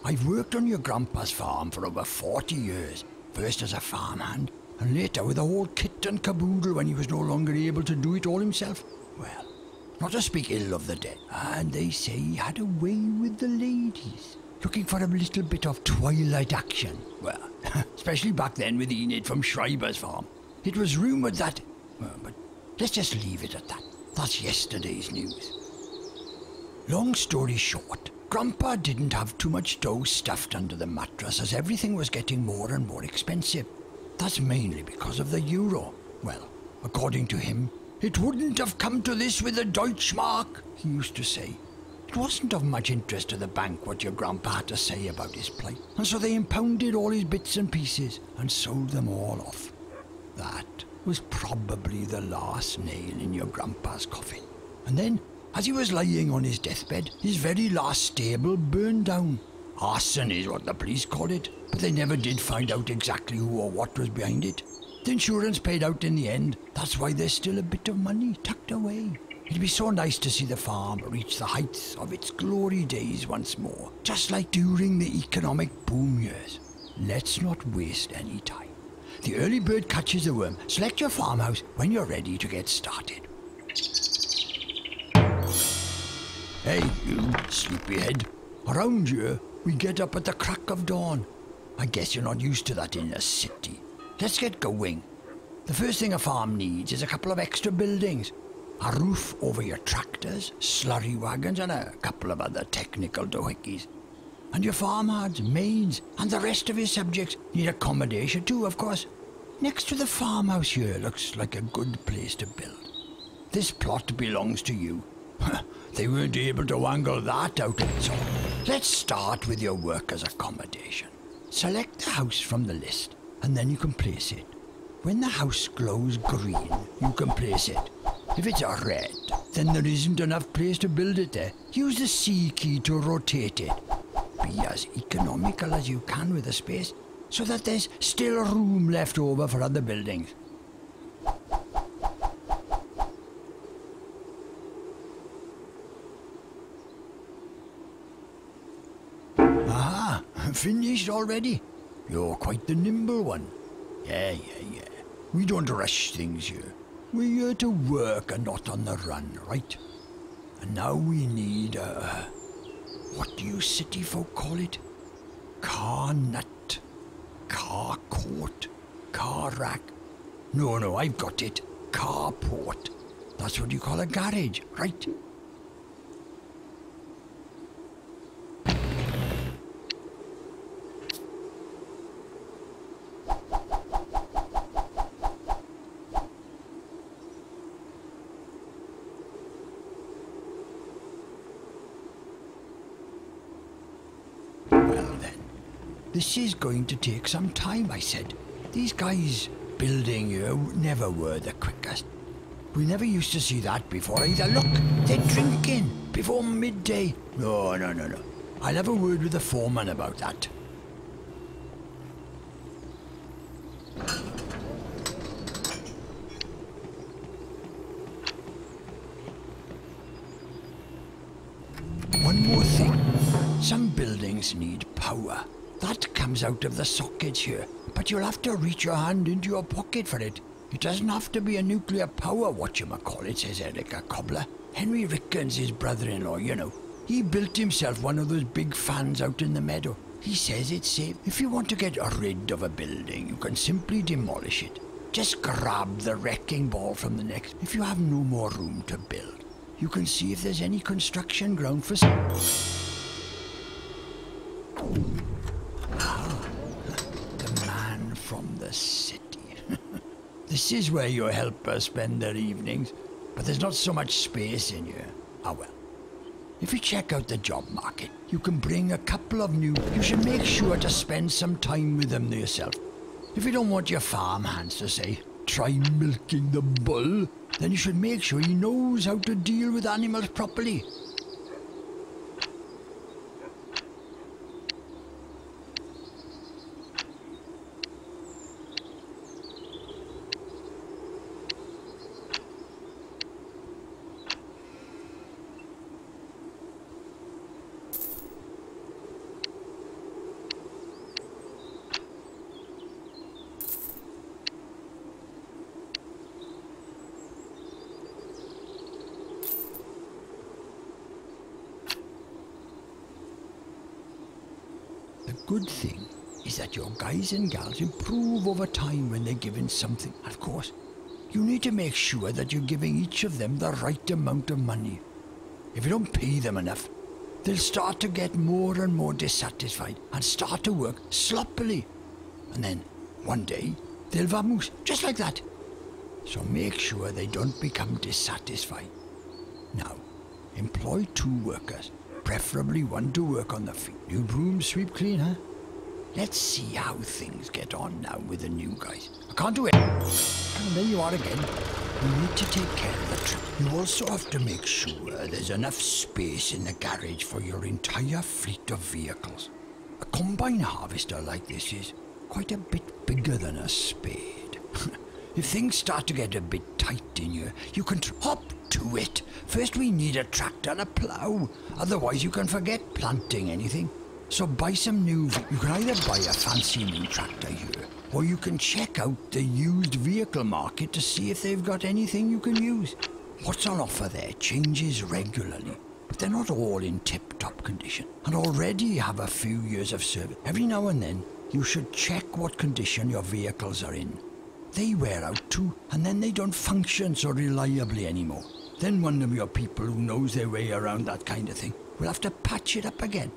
I've worked on your grandpa's farm for over 40 years, first as a farmhand, and later with the whole kit and caboodle when he was no longer able to do it all himself. Well, not to speak ill of the dead, and they say he had a way with the ladies, looking for a little bit of twilight action. Well, especially back then with Enid from Schreiber's farm. It was rumoured that... Well, but let's just leave it at that. That's yesterday's news. Long story short, Grandpa didn't have too much dough stuffed under the mattress as everything was getting more and more expensive. That's mainly because of the euro. Well, according to him, it wouldn't have come to this with the Deutschmark, he used to say. It wasn't of much interest to the bank what your grandpa had to say about his plight, and so they impounded all his bits and pieces and sold them all off. That was probably the last nail in your grandpa's coffin. And then, as he was lying on his deathbed, his very last stable burned down. Arson is what the police called it, but they never did find out exactly who or what was behind it. The insurance paid out in the end. That's why there's still a bit of money tucked away. It'd be so nice to see the farm reach the heights of its glory days once more, just like during the economic boom years. Let's not waste any time. The early bird catches the worm. Select your farmhouse when you're ready to get started. Hey, you sleepyhead. Around here, we get up at the crack of dawn. I guess you're not used to that in a city. Let's get going. The first thing a farm needs is a couple of extra buildings. A roof over your tractors, slurry wagons, and a couple of other technical doohickeys. And your farmhands, maids, and the rest of your subjects need accommodation too, of course. Next to the farmhouse here looks like a good place to build. This plot belongs to you. They weren't able to wangle that out of it, so let's start with your workers' accommodation. Select the house from the list, and then you can place it. When the house glows green, you can place it. If it's a red, then there isn't enough place to build it there. Use the C key to rotate it. Be as economical as you can with the space, so that there's still room left over for other buildings. Ah, finished already? You're quite the nimble one. Yeah. We don't rush things here. We're here to work and not on the run, right? And now we need what do you city folk call it? Car nut, car court, car rack. No, I've got it. Carport. That's what you call a garage, right? This is going to take some time, I said. These guys building here never were the quickest. We never used to see that before either. Look, they're drinking before midday. No. I'll have a word with the foreman about that. One more thing. Some buildings need power. That comes out of the sockets here, but you'll have to reach your hand into your pocket for it. It doesn't have to be a nuclear power whatchamacallit, says Eric, a cobbler. Henry Rickens, his brother-in-law, you know. He built himself one of those big fans out in the meadow. He says it's safe. If you want to get rid of a building, you can simply demolish it. Just grab the wrecking ball from the next. If you have no more room to build, you can see if there's any construction ground for... The man from the city. This is where your helpers spend their evenings, but there's not so much space in here. Ah well. If you check out the job market, you can bring a couple of new... You should make sure to spend some time with them yourself. If you don't want your farm hands to say, try milking the bull, then you should make sure he knows how to deal with animals properly. good thing is that your guys and gals improve over time when they're given something. Of course, you need to make sure that you're giving each of them the right amount of money. If you don't pay them enough, they'll start to get more and more dissatisfied and start to work sloppily. And then, one day, they'll vamoose, just like that. So make sure they don't become dissatisfied. Now, employ 2 workers, preferably one to work on the feet. New broom, sweep clean, huh? Let's see how things get on now with the new guys. I can't do it. And there you are again. You need to take care of the truck. You also have to make sure there's enough space in the garage for your entire fleet of vehicles. A combine harvester like this is quite a bit bigger than a spade. If things start to get a bit tight in here, you can hop to it. First we need a tractor and a plough. Otherwise you can forget planting anything. So buy some new. You can either buy a fancy new tractor here, or you can check out the used vehicle market to see if they've got anything you can use. What's on offer there changes regularly, but they're not all in tip-top condition and already have a few years of service. Every now and then, you should check what condition your vehicles are in. They wear out too, and then they don't function so reliably anymore. Then one of your people who knows their way around that kind of thing will have to patch it up again.